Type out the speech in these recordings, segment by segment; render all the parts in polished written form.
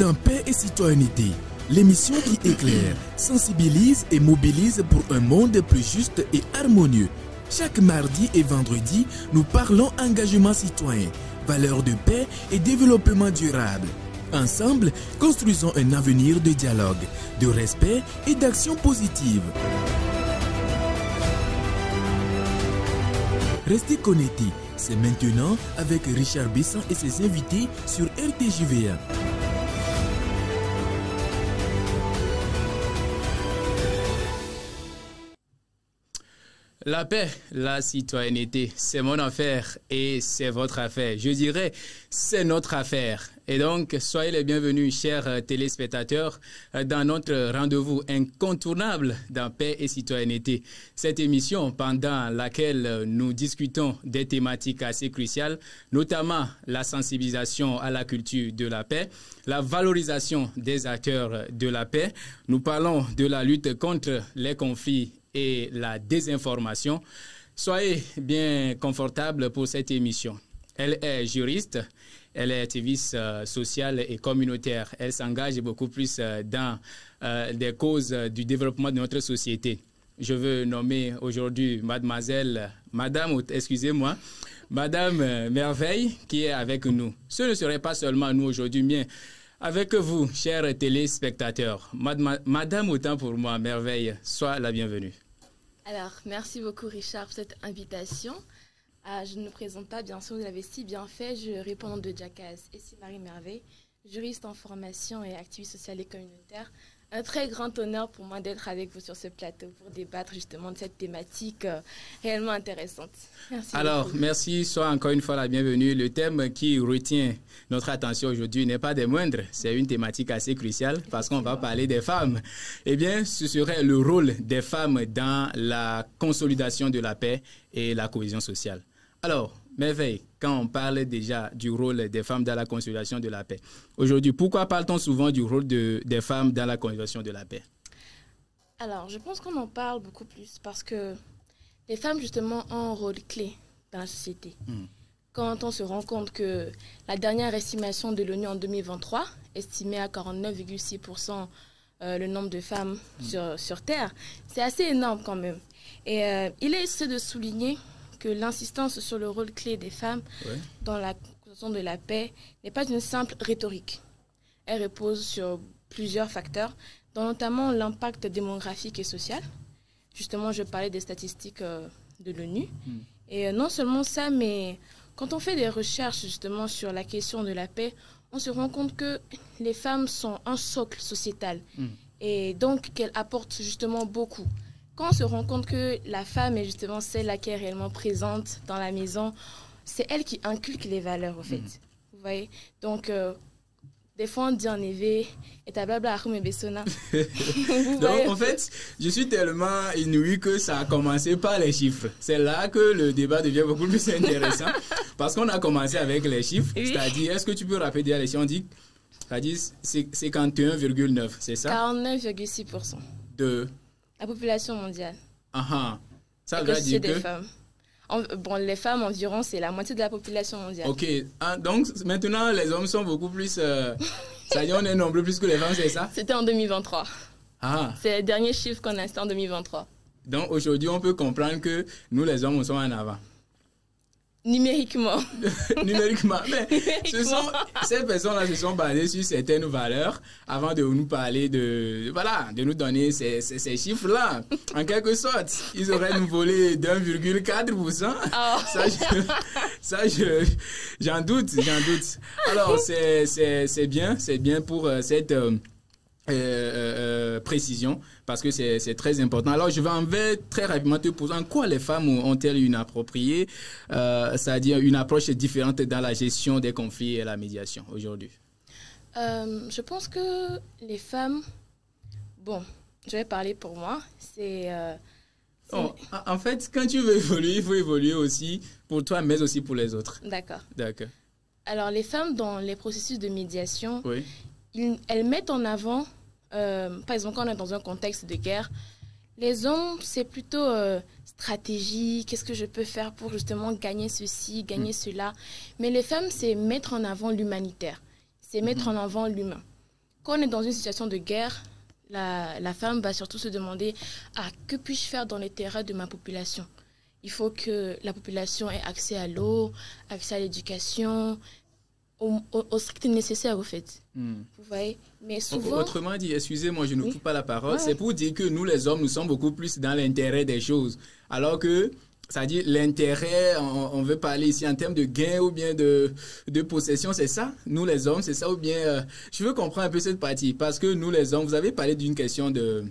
dans Paix et Citoyenneté, l'émission qui éclaire, sensibilise et mobilise pour un monde plus juste et harmonieux. Chaque mardi et vendredi, nous parlons engagement citoyen, valeurs de paix et développement durable. Ensemble, construisons un avenir de dialogue, de respect et d'action positive. Restez connectés, c'est maintenant avec Richard Besson et ses invités sur RTJVA. La paix, la citoyenneté, c'est mon affaire et c'est votre affaire. Je dirais, c'est notre affaire. Et donc, soyez les bienvenus, chers téléspectateurs, dans notre rendez-vous incontournable dans Paix et Citoyenneté. Cette émission, pendant laquelle nous discutons des thématiques assez cruciales, notamment la sensibilisation à la culture de la paix, la valorisation des acteurs de la paix. Nous parlons de la lutte contre les conflits et la désinformation. Soyez bien confortables pour cette émission. Elle est juriste, elle est activiste sociale et communautaire. Elle s'engage beaucoup plus dans des causes du développement de notre société. Je veux nommer aujourd'hui Madame Merveille qui est avec nous. Ce ne serait pas seulement nous aujourd'hui, mais avec vous, chers téléspectateurs. Madame, autant pour moi, Merveille, sois la bienvenue. Alors, merci beaucoup Richard pour cette invitation. Je ne me présente pas, bien sûr, vous l'avez si bien fait. Je réponds au nom de Jacaz et c'est Marie Merveille, juriste en formation et activiste sociale et communautaire. Un très grand honneur pour moi d'être avec vous sur ce plateau pour débattre justement de cette thématique réellement intéressante. Merci. Alors, beaucoup. Merci, sois encore une fois la bienvenue. Le thème qui retient notre attention aujourd'hui n'est pas des moindres. C'est une thématique assez cruciale parce qu'on va parler des femmes. Eh bien, ce serait le rôle des femmes dans la consolidation de la paix et la cohésion sociale. Alors, Merveille, quand on parle déjà du rôle des femmes dans la consolidation de la paix, aujourd'hui, pourquoi parle-t-on souvent du rôle des femmes dans la consolidation de la paix? Alors, je pense qu'on en parle beaucoup plus parce que les femmes, justement, ont un rôle clé dans la société. Quand on se rend compte que la dernière estimation de l'ONU en 2023 estimait à 49,6% le nombre de femmes sur Terre, c'est assez énorme quand même. Et il est essayé de souligner que l'insistance sur le rôle clé des femmes dans la construction de la paix n'est pas une simple rhétorique. Elle repose sur plusieurs facteurs, dont notamment l'impact démographique et social. Justement, je parlais des statistiques de l'ONU. Et non seulement ça, mais quand on fait des recherches justement sur la question de la paix, on se rend compte que les femmes sont un socle sociétal et donc qu'elles apportent justement beaucoup. Quand on se rend compte que la femme est justement celle-là qui est réellement présente dans la maison, c'est elle qui inculque les valeurs, en fait. Vous voyez? Donc, des fois, on dit en éveil, et ta blabla à Bessona. Donc, en fait, je suis tellement inouï que ça a commencé par les chiffres. C'est là que le débat devient beaucoup plus intéressant. Parce qu'on a commencé avec les chiffres, c'est-à-dire, est-ce que tu peux rappeler les chiffres? On dit, c'est-à-dire, c'est 51,9, c'est ça? 49,6%. De la population mondiale. Ça veut dire que... des femmes. Bon, les femmes environ, c'est la moitié de la population mondiale. Ok, donc maintenant les hommes sont beaucoup plus... c'est-à-dire on est nombreux plus que les femmes, c'est ça? C'était en 2023. C'est le dernier chiffre qu'on a insté en 2023. Donc aujourd'hui, on peut comprendre que nous les hommes, on sont en avant. Numériquement. Numériquement. Mais ces personnes-là se sont basées sur certaines valeurs avant de nous parler de... Voilà, de nous donner ces chiffres-là. En quelque sorte, ils auraient nous volé d'1,4%. J'en doute. Alors, c'est bien pour cette... précision parce que c'est très important. Alors je vais très rapidement te poser en quoi les femmes ont-elles une appropriée, c'est-à-dire une approche différente dans la gestion des conflits et la médiation aujourd'hui? Je pense que les femmes, bon, je vais parler pour moi, en fait, quand tu veux évoluer, il faut évoluer aussi pour toi, mais aussi pour les autres. D'accord. Alors, les femmes, dans les processus de médiation, Oui. elles mettent en avant, par exemple, quand on est dans un contexte de guerre, les hommes, c'est plutôt stratégie, qu'est-ce que je peux faire pour justement gagner ceci, gagner cela. Mais les femmes, c'est mettre en avant l'humanitaire, c'est mettre en avant l'humain. quand on est dans une situation de guerre, la femme va surtout se demander que puis-je faire dans l'intérêt de ma population? Il faut que la population ait accès à l'eau, accès à l'éducation, au strict nécessaire, au fait. Vous voyez? Mais souvent... Autrement dit, excusez-moi, je ne coupe pas la parole, c'est pour dire que nous, les hommes, nous sommes beaucoup plus dans l'intérêt des choses. Alors que, c'est-à-dire l'intérêt, on veut parler ici en termes de gain ou bien de possession, c'est ça? Nous, les hommes, c'est ça? Ou bien, je veux comprendre un peu cette partie. Parce que nous, les hommes, vous avez parlé d'une question de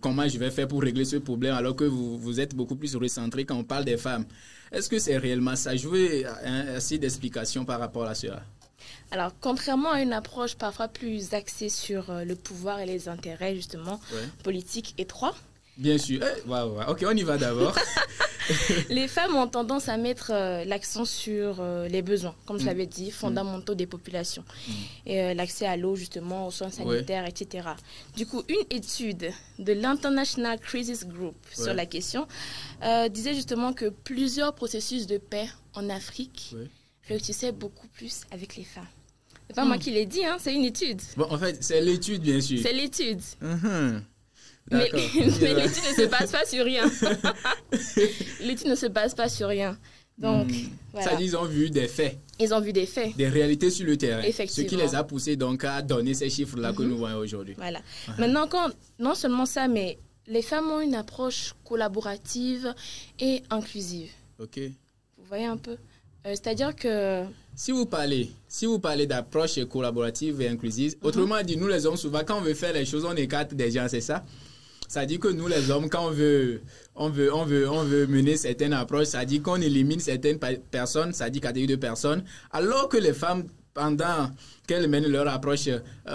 comment je vais faire pour régler ce problème, alors que vous êtes beaucoup plus recentré quand on parle des femmes. Est-ce que c'est réellement ça? Je veux assez d'explications par rapport à cela. Alors, contrairement à une approche parfois plus axée sur le pouvoir et les intérêts, justement, politiques étroits. Bien sûr. Ok, on y va d'abord. Les femmes ont tendance à mettre l'accent sur les besoins, comme je l'avais dit, fondamentaux des populations. Et l'accès à l'eau, justement, aux soins sanitaires, etc. Du coup, une étude de l'International Crisis Group sur la question disait justement que plusieurs processus de paix en Afrique réussissaient beaucoup plus avec les femmes. C'est pas moi qui l'ai dit, hein, c'est une étude. Bon, en fait, c'est l'étude, bien sûr. C'est l'étude. Mais l'étude ne se base pas sur rien. L'étude ne se base pas sur rien. Donc, voilà. Ça dit, ils ont vu des faits. Ils ont vu des faits. Des réalités sur le terrain. Effectivement. Ce qui les a poussés donc à donner ces chiffres-là que nous voyons aujourd'hui. Voilà. Maintenant, non seulement ça, mais les femmes ont une approche collaborative et inclusive. Ok. Vous voyez un peu? C'est-à-dire que... Si vous parlez d'approche collaborative et inclusive, autrement dit, nous les hommes, souvent, quand on veut faire les choses, on écarte des gens, c'est ça? Ça dit que nous les hommes, quand on veut mener certaines approches, ça dit qu'on élimine certaines personnes, ça dit catégorie de personnes, alors que les femmes, pendant qu'elles mènent leur approche,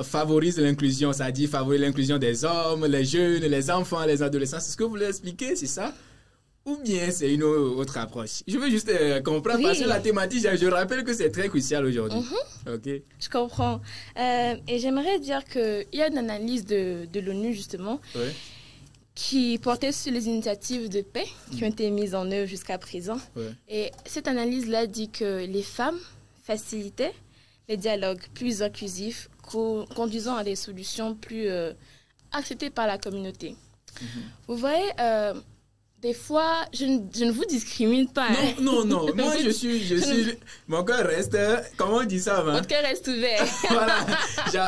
favorisent l'inclusion, ça dit favorisent l'inclusion des hommes, les jeunes, les enfants, les adolescents. C'est ce que vous voulez expliquer, c'est ça? Ou bien c'est une autre approche? Je veux juste comprendre, parce que la thématique, je rappelle que c'est très crucial aujourd'hui. Ok. Je comprends. Et j'aimerais dire qu'il y a une analyse de l'ONU, justement, qui portait sur les initiatives de paix qui ont été mises en œuvre jusqu'à présent. Et cette analyse-là dit que les femmes facilitaient les dialogues plus inclusifs, conduisant à des solutions plus acceptées par la communauté. Vous voyez... des fois, je ne vous discrimine pas. Non. Moi, je suis... Mon cœur reste... Comment on dit ça, Votre cœur reste ouvert. Voilà.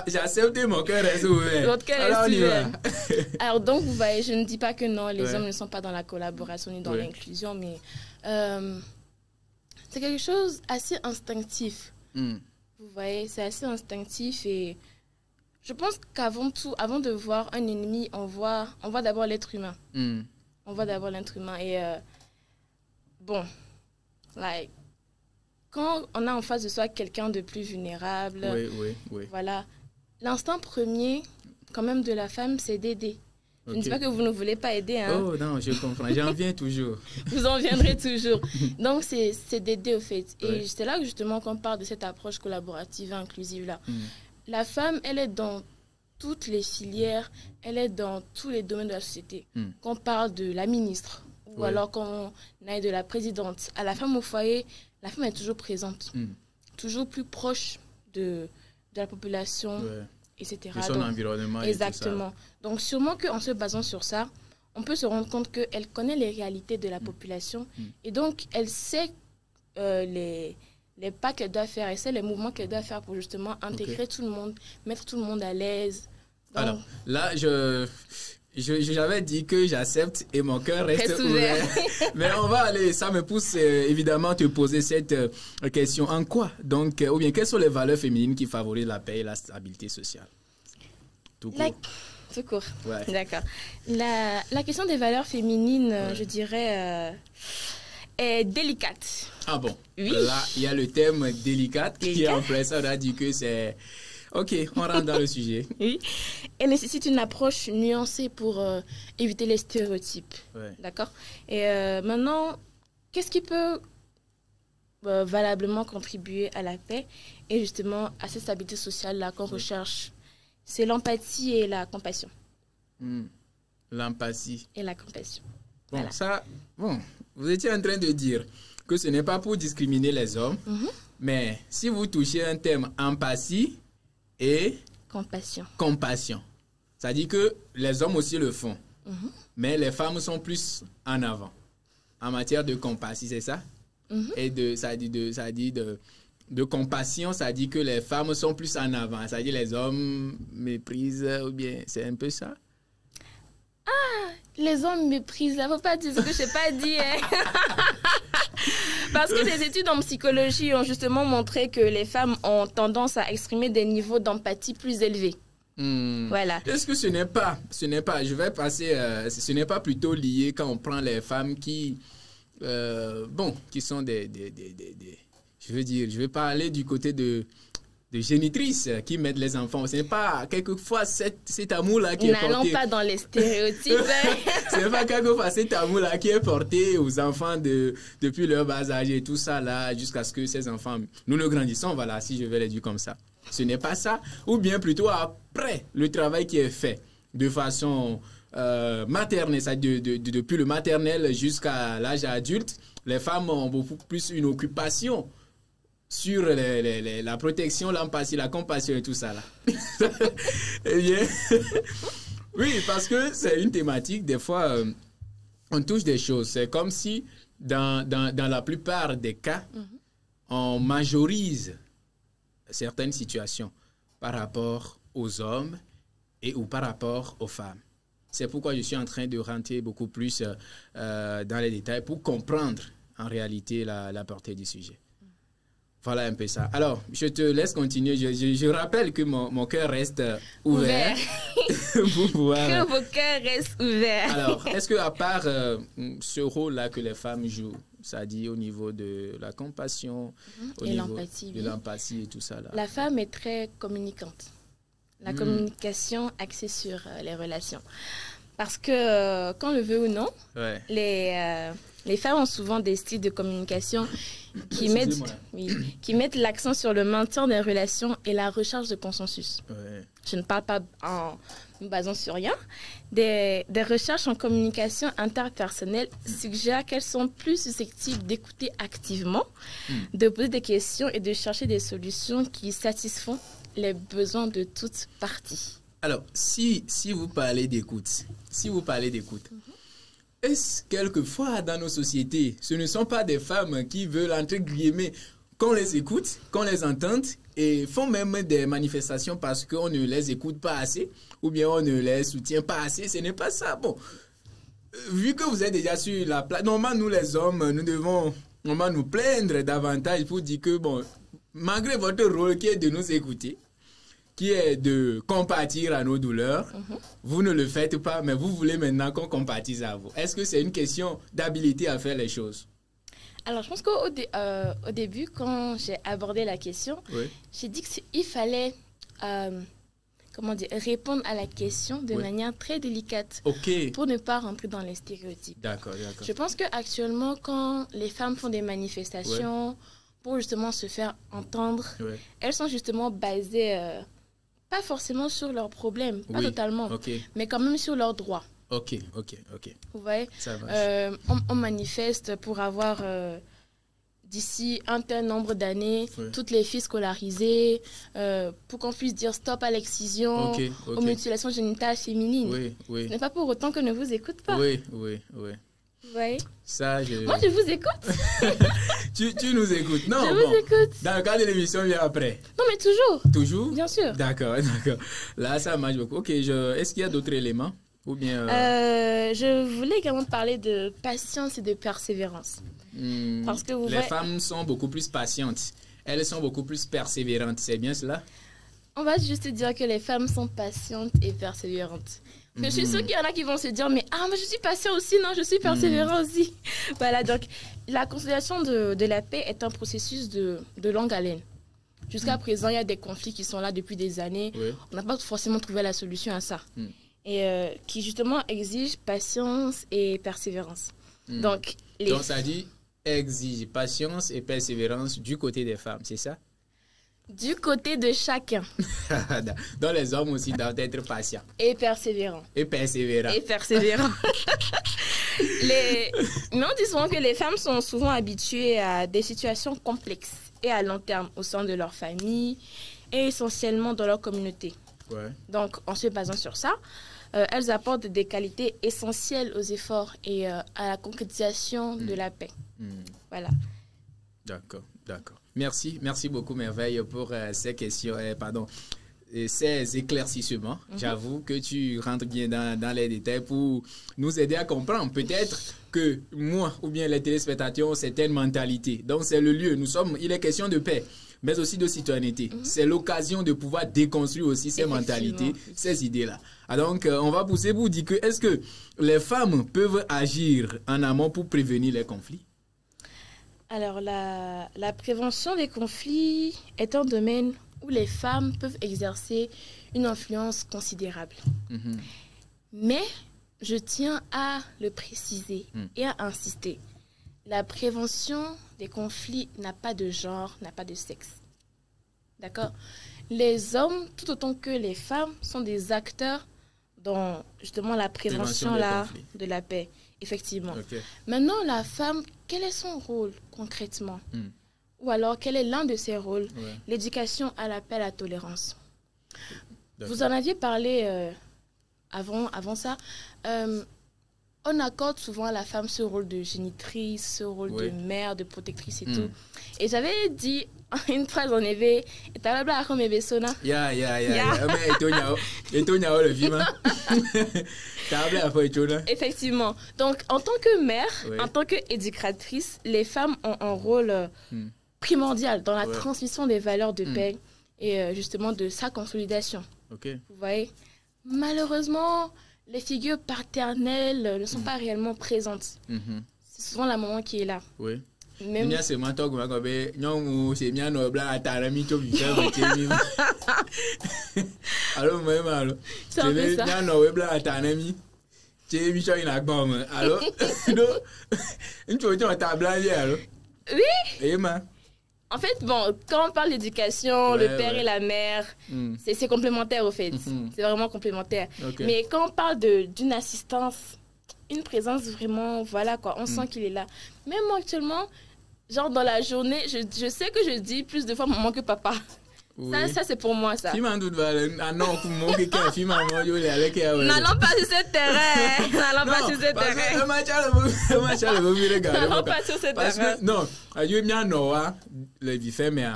J'accepte, mon cœur reste ouvert. Votre cœur reste ouvert. Alors, donc, vous voyez, je ne dis pas que non, les hommes ne sont pas dans la collaboration ni dans l'inclusion, mais c'est quelque chose assez instinctif. Vous voyez, c'est assez instinctif et je pense qu'avant tout, avant de voir un ennemi, on voit d'abord l'être humain. On voit d'abord l'être humain et quand on a en face de soi quelqu'un de plus vulnérable, voilà, l'instinct premier quand même de la femme, c'est d'aider. Je ne dis pas que vous ne voulez pas aider. Hein. Oh non, je comprends, j'en viens toujours. Vous en viendrez toujours. Donc c'est d'aider au fait. Et c'est là que justement qu'on parle de cette approche collaborative et inclusive là. La femme, elle est dans toutes les filières, elle est dans tous les domaines de la société. Qu'on parle de la ministre, ou alors qu'on aille de la présidente. À la femme au foyer, la femme est toujours présente, toujours plus proche de la population, etc. De son environnement. Exactement. Et tout ça. Donc sûrement qu'en se basant sur ça, on peut se rendre compte qu'elle connaît les réalités de la population et donc elle sait les pas qu'elle doit faire, et c'est les mouvements qu'elle doit faire pour justement intégrer tout le monde, mettre tout le monde à l'aise. Donc, alors, là, j'avais dit que j'accepte et mon cœur reste ouvert. Mais on va aller, ça me pousse évidemment à te poser cette question. En quoi, donc, ou bien quelles sont les valeurs féminines qui favorisent la paix et la stabilité sociale? Tout court. Tout court. D'accord. La question des valeurs féminines, je dirais... est délicate. Ah bon? Oui. Là, il y a le thème délicate qui est en place. On a dit que c'est... Ok, on rentre dans le sujet. Oui. Elle nécessite une approche nuancée pour éviter les stéréotypes. D'accord? Et maintenant, qu'est-ce qui peut valablement contribuer à la paix et justement à cette stabilité sociale-là qu'on recherche? C'est l'empathie et la compassion. L'empathie. Et la compassion. Bon, voilà. Ça... Bon, vous étiez en train de dire que ce n'est pas pour discriminer les hommes, mais si vous touchez un thème empathie et Compassion. Compassion. Ça dit que les hommes aussi le font. Mais les femmes sont plus en avant en matière de compassion, c'est ça? Et ça dit de compassion, ça dit que les femmes sont plus en avant. Ça dit les hommes méprisent, ou bien c'est un peu ça? Ah, les hommes méprisent, là, faut pas dire ce que je n'ai pas dit. Parce que des études en psychologie ont justement montré que les femmes ont tendance à exprimer des niveaux d'empathie plus élevés. Voilà. Est-ce que ce n'est pas, je vais passer, ce n'est pas plutôt lié quand on prend les femmes qui, qui sont je vais parler du côté de génitrices qui mettent les enfants. Ce n'est pas quelquefois cet amour-là qui est porté. N'allons pas dans les stéréotypes. Ce n'est pas quelquefois cet amour-là qui est porté aux enfants depuis leur bas âge et tout ça là, jusqu'à ce que ces enfants, nous ne grandissons, voilà, si je vais les dire comme ça. Ce n'est pas ça, ou bien plutôt après le travail qui est fait de façon maternelle, depuis le maternel jusqu'à l'âge adulte, les femmes ont beaucoup plus une occupation sur la protection, l'empathie, la compassion et tout ça là. Eh bien, oui, parce que c'est une thématique, des fois, on touche des choses. C'est comme si, dans la plupart des cas, on majorise certaines situations par rapport aux hommes ou par rapport aux femmes. C'est pourquoi je suis en train de rentrer beaucoup plus dans les détails pour comprendre en réalité la portée du sujet. Voilà un peu ça. Alors, je te laisse continuer. Je rappelle que mon cœur reste ouvert. Pour pouvoir... Que vos cœurs restent ouverts. Alors, est-ce qu'à part ce rôle-là que les femmes jouent, ça dit au niveau de la compassion, au niveau de l'empathie et tout ça là. La femme est très communicante. La communication axée sur les relations. Parce que, qu'on le veut ou non, les femmes ont souvent des styles de communication qui mettent l'accent sur le maintien des relations et la recherche de consensus. Je ne parle pas en me basant sur rien. Des recherches en communication interpersonnelle suggèrent qu'elles sont plus susceptibles d'écouter activement, de poser des questions et de chercher des solutions qui satisfont les besoins de toutes parties. Alors, si vous parlez d'écoute, est-ce quelquefois dans nos sociétés, ce ne sont pas des femmes qui veulent, entre guillemets, qu'on les écoute, qu'on les entende et font même des manifestations parce qu'on ne les écoute pas assez ou bien on ne les soutient pas assez? Ce n'est pas ça. Bon, vu que vous êtes déjà sur la place, normalement, nous les hommes, nous devons nous plaindre davantage pour dire que, bon, malgré votre rôle qui est de nous écouter, qui est de compatir à nos douleurs, vous ne le faites pas, mais vous voulez maintenant qu'on compatisse à vous. Est-ce que c'est une question d'habilité à faire les choses? Alors, je pense qu'au début, quand j'ai abordé la question, j'ai dit qu'il fallait répondre à la question de manière très délicate pour ne pas rentrer dans les stéréotypes. D'accord. Je pense qu'actuellement, quand les femmes font des manifestations pour justement se faire entendre, elles sont justement basées... pas forcément sur leurs problèmes, pas totalement, mais quand même sur leurs droits. Ok. Vous voyez, ça va. On manifeste pour avoir, d'ici un tel nombre d'années, toutes les filles scolarisées, pour qu'on puisse dire stop à l'excision, aux mutilations génitales féminines. Ce n'est pas pour autant que ne vous écoute pas. Oui. Vous voyez? Moi, je vous écoute. tu nous écoutes? Non, je vous écoute. Dans le cadre de l'émission, vient après. Non, mais toujours. Toujours? Bien sûr. D'accord. Là, ça marche beaucoup. Ok, est-ce qu'il y a d'autres éléments? Ou bien... Je voulais également parler de patience et de persévérance. Parce que les femmes sont beaucoup plus patientes. Elles sont beaucoup plus persévérantes. C'est bien cela? On va juste dire que les femmes sont patientes et persévérantes. Je suis sûre qu'il y en a qui vont se dire, mais je suis patient aussi, non, je suis persévérant aussi. Voilà, donc la consolidation de la paix est un processus de longue haleine. Jusqu'à présent, il y a des conflits qui sont là depuis des années. On n'a pas forcément trouvé la solution à ça. Et qui justement exigent patience et persévérance. Donc ça dit exige patience et persévérance du côté des femmes, c'est ça? Du côté de chacun. Donc les hommes aussi doivent être patients. Et persévérants. Mais on dit souvent que les femmes sont souvent habituées à des situations complexes et à long terme au sein de leur famille et essentiellement dans leur communauté. Ouais. Donc, en se basant sur ça, elles apportent des qualités essentielles aux efforts et à la concrétisation de la paix. Voilà. D'accord, d'accord. Merci beaucoup, Merveille, pour ces questions, ces éclaircissements. J'avoue que tu rentres bien dans les détails pour nous aider à comprendre. Peut-être que moi ou bien les téléspectateurs ont certaines mentalités. Donc, c'est le lieu. Il est question de paix, mais aussi de citoyenneté. C'est l'occasion de pouvoir déconstruire aussi ces mentalités, ces idées-là. Donc, on va pousser pour dire que est-ce que les femmes peuvent agir en amont pour prévenir les conflits? Alors, la prévention des conflits est un domaine où les femmes peuvent exercer une influence considérable. Mais je tiens à le préciser et à insister. La prévention des conflits n'a pas de genre, n'a pas de sexe. D'accord? Les hommes, tout autant que les femmes, sont des acteurs dans justement la prévention de la paix. Effectivement. Okay. Maintenant, la femme, quel est son rôle concrètement? Ou alors, quel est l'un de ses rôles? L'éducation à la paix, à la tolérance. Vous en aviez parlé avant ça. On accorde souvent à la femme ce rôle de génitrice, ce rôle de mère, de protectrice et tout. Et j'avais dit une phrase en éveil, et t'as la comme bébé sona. Mais le film. Effectivement. Donc, en tant que mère, en tant qu'éducatrice, les femmes ont un rôle primordial dans la transmission des valeurs de paix et justement de sa consolidation. Vous voyez? Malheureusement, les figures paternelles ne sont pas réellement présentes. C'est souvent la maman qui est là. Oui. Même... c'est moi qui oui. En fait, bon, quand on parle d'éducation, le père et la mère, c'est complémentaire au fait. C'est vraiment complémentaire. Mais quand on parle d'une assistance, une présence vraiment, voilà quoi, on sent qu'il est là. Même moi actuellement, genre dans la journée, je sais que je dis plus de fois maman que papa. Ça c'est pour moi, ça. N'allons pas sur ce terrain. N'allons pas sur ce terrain. Non, je bien non, le vifait, mais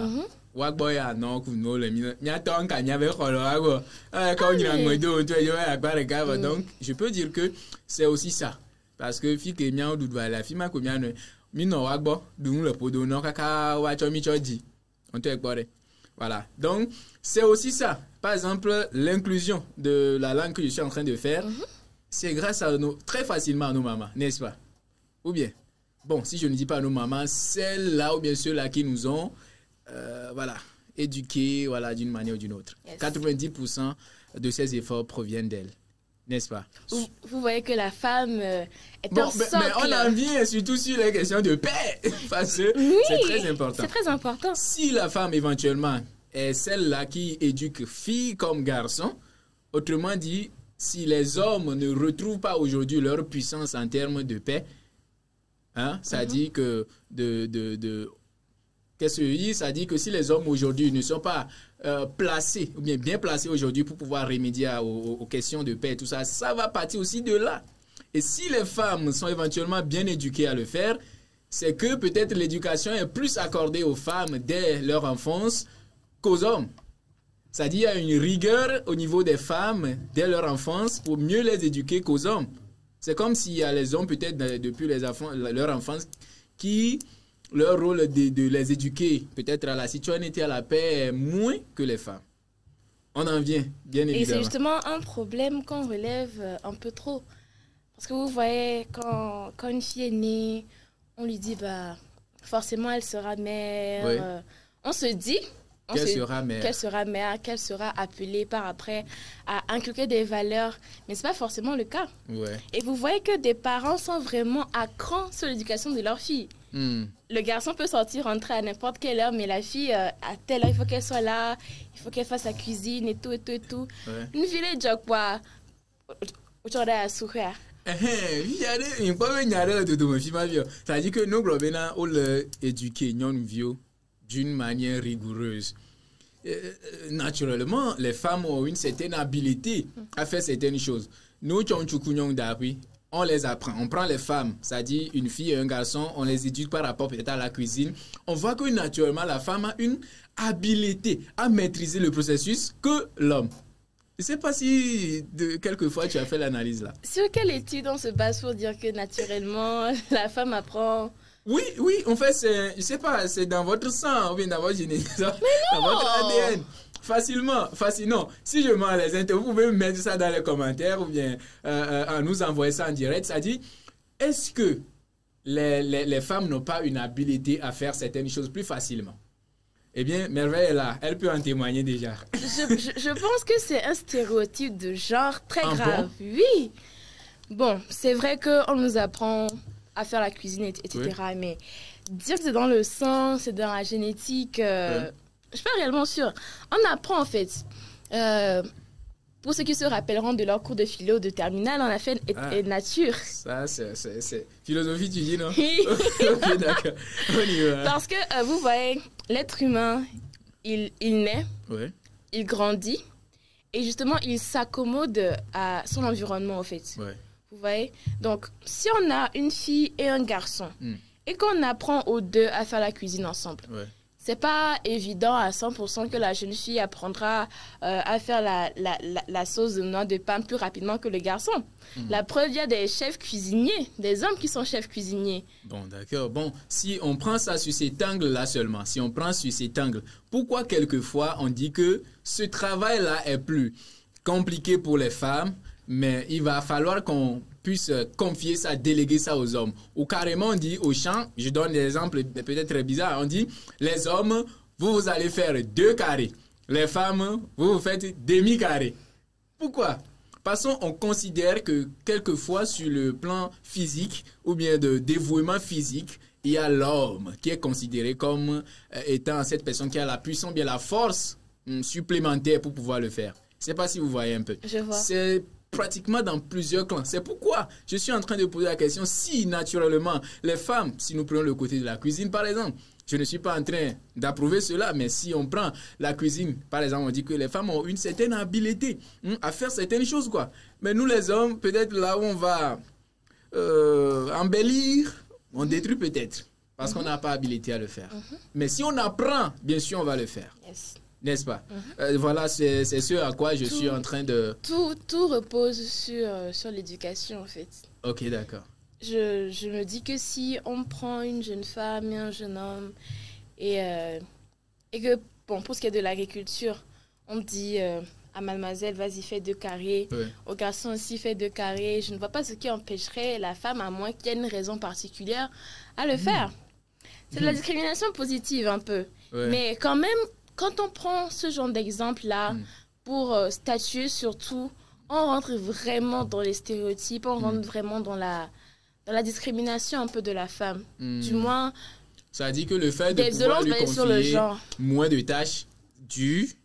donc je peux dire que c'est aussi ça. Parce que voilà, donc c'est aussi ça. Par exemple, l'inclusion de la langue que je suis en train de faire, c'est grâce à très facilement à nos mamans, n'est-ce pas? Ou bien, bon, si je ne dis pas à nos mamans, celles-là ou bien ceux-là qui nous ont éduqués d'une manière ou d'une autre. 90% de ces efforts proviennent d'elles, n'est-ce pas? Vous voyez que la femme est un socle. Mais on en vient surtout sur les questions de paix, parce que c'est très important. C'est très important. Si la femme éventuellement est celle-là qui éduque filles comme garçons, autrement dit, si les hommes ne retrouvent pas aujourd'hui leur puissance en termes de paix, ça dit que qu'est-ce que je dis? Ça dit que si les hommes aujourd'hui ne sont pas placés, ou bien placés aujourd'hui pour pouvoir remédier aux questions de paix et tout ça, ça va partir aussi de là. Et si les femmes sont éventuellement bien éduquées à le faire, c'est que peut-être l'éducation est plus accordée aux femmes dès leur enfance qu'aux hommes. C'est-à-dire qu'il y a une rigueur au niveau des femmes dès leur enfance pour mieux les éduquer qu'aux hommes. C'est comme s'il y a les hommes peut-être depuis leur enfance qui... leur rôle de les éduquer peut-être à la citoyenneté, à la paix, est moins que les femmes. On en vient, bien évidemment. Et c'est justement un problème qu'on relève un peu trop. Parce que vous voyez, quand une fille est née, on lui dit, forcément, elle sera mère. Oui. On se dit qu'elle sera mère, qu'elle sera appelée par après à inculquer des valeurs. Mais ce n'est pas forcément le cas. Ouais. Et vous voyez que des parents sont vraiment à cran sur l'éducation de leur fille. Le garçon peut sortir, rentrer à n'importe quelle heure, mais la fille, à telle heure, il faut qu'elle soit là, il faut qu'elle fasse sa cuisine et tout, et tout, et tout. Ouais. Une fille, elle dit quoi? Aujourd'hui, à sourire. C'est-à-dire que nous, on l'éduquer d'une manière rigoureuse. naturellement, les femmes ont une certaine habilité à faire certaines choses. Nous, on les apprend. On prend les femmes, c'est-à-dire une fille et un garçon, on les éduque par rapport peut-être à la cuisine. On voit que naturellement, la femme a une habilité à maîtriser le processus que l'homme. Je ne sais pas si quelquefois tu as fait l'analyse là. Sur quelle étude on se base pour dire que naturellement, la femme apprend... Oui, en fait, je ne sais pas, c'est dans votre sang ou bien dans votre génétique, dans votre ADN. Facilement. Si je m'en les intéresse, vous pouvez me mettre ça dans les commentaires ou bien nous envoyer ça en direct. C'est-à-dire, est-ce que les femmes n'ont pas une habilité à faire certaines choses plus facilement? Eh bien, Merveille est là. Elle peut en témoigner déjà. Je pense que c'est un stéréotype de genre très grave. Bon? Oui. Bon, c'est vrai qu'on nous apprend à faire la cuisine, etc. Oui. Mais dire que c'est dans le sang, c'est dans la génétique, je ne suis pas réellement sûre. On apprend en fait. Pour ceux qui se rappelleront de leur cours de philo de terminale, on a fait nature. Ça, c'est philosophie, tu dis, non? Oui. Ok, d'accord. On y va. Parce que, vous voyez, l'être humain, il naît, il grandit, et justement, il s'accommode à son environnement, en fait. Ouais. Vous voyez? Donc, si on a une fille et un garçon, et qu'on apprend aux deux à faire la cuisine ensemble, c'est pas évident à 100% que la jeune fille apprendra à faire la sauce de noix de pain plus rapidement que le garçon. La preuve, il y a des chefs cuisiniers, des hommes qui sont chefs cuisiniers. Bon, d'accord. Bon, si on prend ça sur cet angle-là seulement, pourquoi quelquefois on dit que ce travail-là est plus compliqué pour les femmes, mais il va falloir qu'on puisse confier ça, déléguer ça aux hommes. Ou carrément, on dit au champ, je donne des exemples peut-être très bizarres, on dit, les hommes, vous allez faire 2 carrés. Les femmes, vous faites demi-carré. Pourquoi? Parce qu'on considère que quelquefois, sur le plan physique, ou bien de dévouement physique, il y a l'homme qui est considéré comme étant cette personne qui a la puissance, bien la force supplémentaire pour pouvoir le faire. Je ne sais pas si vous voyez un peu. Je vois. C'est pratiquement dans plusieurs clans. C'est pourquoi je suis en train de poser la question si naturellement les femmes, si nous prenons le côté de la cuisine par exemple, je ne suis pas en train d'approuver cela, mais si on prend la cuisine, par exemple, on dit que les femmes ont une certaine habileté à faire certaines choses, quoi. Mais nous les hommes, peut-être là où on va embellir, on détruit peut-être, parce qu'on n'a pas habilité à le faire. Mais si on apprend, bien sûr, on va le faire. Yes. N'est-ce pas? Voilà, c'est ce à quoi je suis en train de... Tout repose sur l'éducation, en fait. Ok, d'accord. Je me dis que si on prend une jeune femme et un jeune homme, et que, bon, pour ce qui est de l'agriculture, on dit à mademoiselle, vas-y, fais 2 carrés. Au garçon aussi, fais 2 carrés. Je ne vois pas ce qui empêcherait la femme, à moins qu'il y ait une raison particulière, à le faire. C'est de la discrimination positive, un peu. Mais quand même... Quand on prend ce genre d'exemple-là pour statuer sur tout, on rentre vraiment dans les stéréotypes, on rentre vraiment dans la discrimination un peu de la femme. Du moins, ça dit que le fait de pouvoir lui confier moins de tâches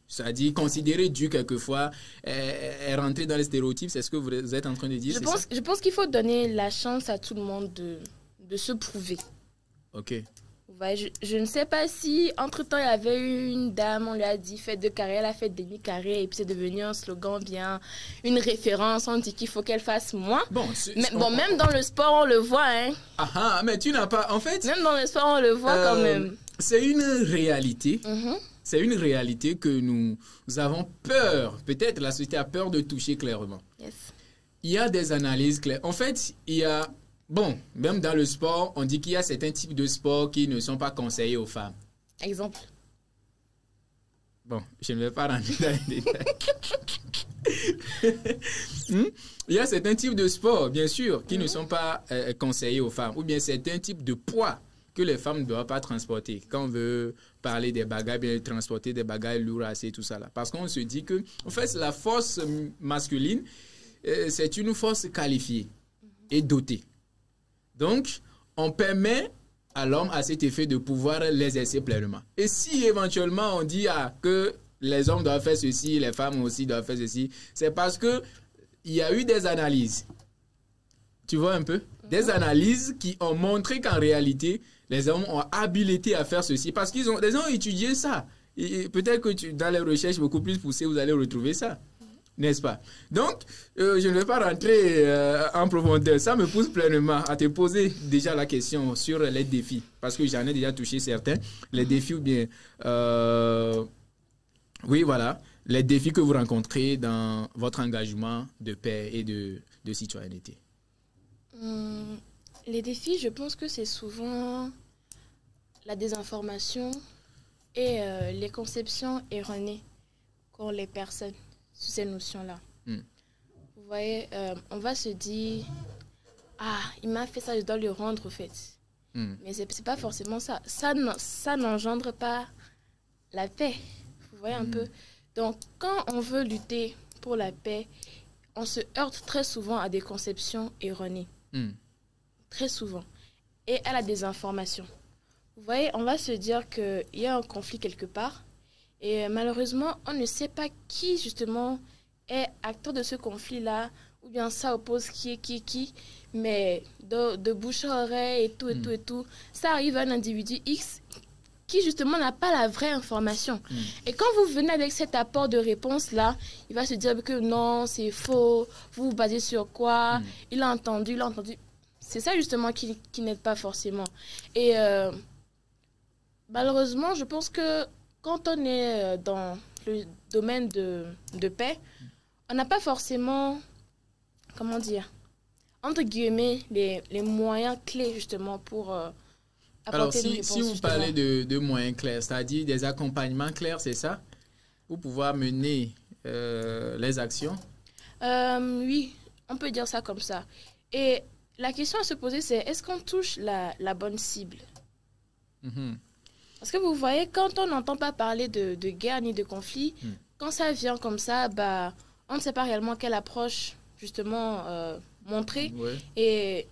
ça dit considérer dû quelquefois est rentré dans les stéréotypes, c'est ce que vous êtes en train de dire? Je pense qu'il faut donner la chance à tout le monde de se prouver. Ok. Ouais, je ne sais pas si, entre-temps, il y avait eu une dame, on lui a dit, faites 2 carrés, elle a fait demi-carré, et puis c'est devenu un slogan bien, une référence, on dit qu'il faut qu'elle fasse moins. Même dans le sport, on le voit, hein. Mais tu n'as pas, en fait... Même dans le sport, on le voit quand même. C'est une réalité. C'est une réalité que nous avons peur, peut-être la société a peur de toucher clairement. Yes. Il y a des analyses claires. En fait, il y a... Bon, même dans le sport, on dit qu'il y a certains types de sports qui ne sont pas conseillés aux femmes. Exemple. Bon, je ne vais pas rentrer dans les détails. Il y a certains types de sports, bien sûr, qui ne sont pas conseillés aux femmes. Ou bien certains types de poids que les femmes ne doivent pas transporter. Quand on veut parler des bagages, bien transporter des bagages lourds, assez, tout ça là. Parce qu'on se dit que, en fait, la force masculine, c'est une force qualifiée et dotée. Donc, on permet à l'homme, à cet effet, de pouvoir l'exercer pleinement. Et si éventuellement on dit que les hommes doivent faire ceci, les femmes aussi doivent faire ceci, c'est parce qu'il y a eu des analyses. Tu vois un peu? Des analyses qui ont montré qu'en réalité, les hommes ont habilité à faire ceci. Parce qu'ils ont étudié ça. Peut-être que dans les recherches beaucoup plus poussées, vous allez retrouver ça. N'est-ce pas? Donc, je ne vais pas rentrer en profondeur. Ça me pousse pleinement à te poser déjà la question sur les défis. Parce que j'en ai déjà touché certains. Les défis ou bien... oui, voilà. Les défis que vous rencontrez dans votre engagement de paix et de citoyenneté. Les défis, je pense que c'est souvent la désinformation et les conceptions erronées qu'ont les personnes sur ces notions-là. Vous voyez, on va se dire, ah, il m'a fait ça, je dois le rendre au fait. Mais c'est pas forcément ça. Ça n'engendre pas la paix. Vous voyez un peu. Donc, quand on veut lutter pour la paix, on se heurte très souvent à des conceptions erronées. Très souvent. Et à la désinformation. Vous voyez, on va se dire qu'il y a un conflit quelque part. Et malheureusement, on ne sait pas qui, justement, est acteur de ce conflit-là. Ou bien ça oppose qui est qui. Mais de bouche à oreille et tout, ça arrive à un individu X qui, justement, n'a pas la vraie information. Et quand vous venez avec cet apport de réponse-là, il va se dire que non, c'est faux. Vous vous basez sur quoi? Il a entendu. C'est ça, justement, qui n'aide pas forcément. Et malheureusement, je pense que quand on est dans le domaine de paix, on n'a pas forcément, comment dire, entre guillemets, les moyens clés, justement, pour apporter une réponse. Si vous parlez de moyens clairs, c'est-à-dire des accompagnements clairs, c'est ça? Pour pouvoir mener les actions? Oui, on peut dire ça comme ça. Et la question à se poser, c'est est-ce qu'on touche la bonne cible? Parce que vous voyez, quand on n'entend pas parler de guerre ni de conflit, quand ça vient comme ça, bah, on ne sait pas réellement quelle approche, justement, montrer. Et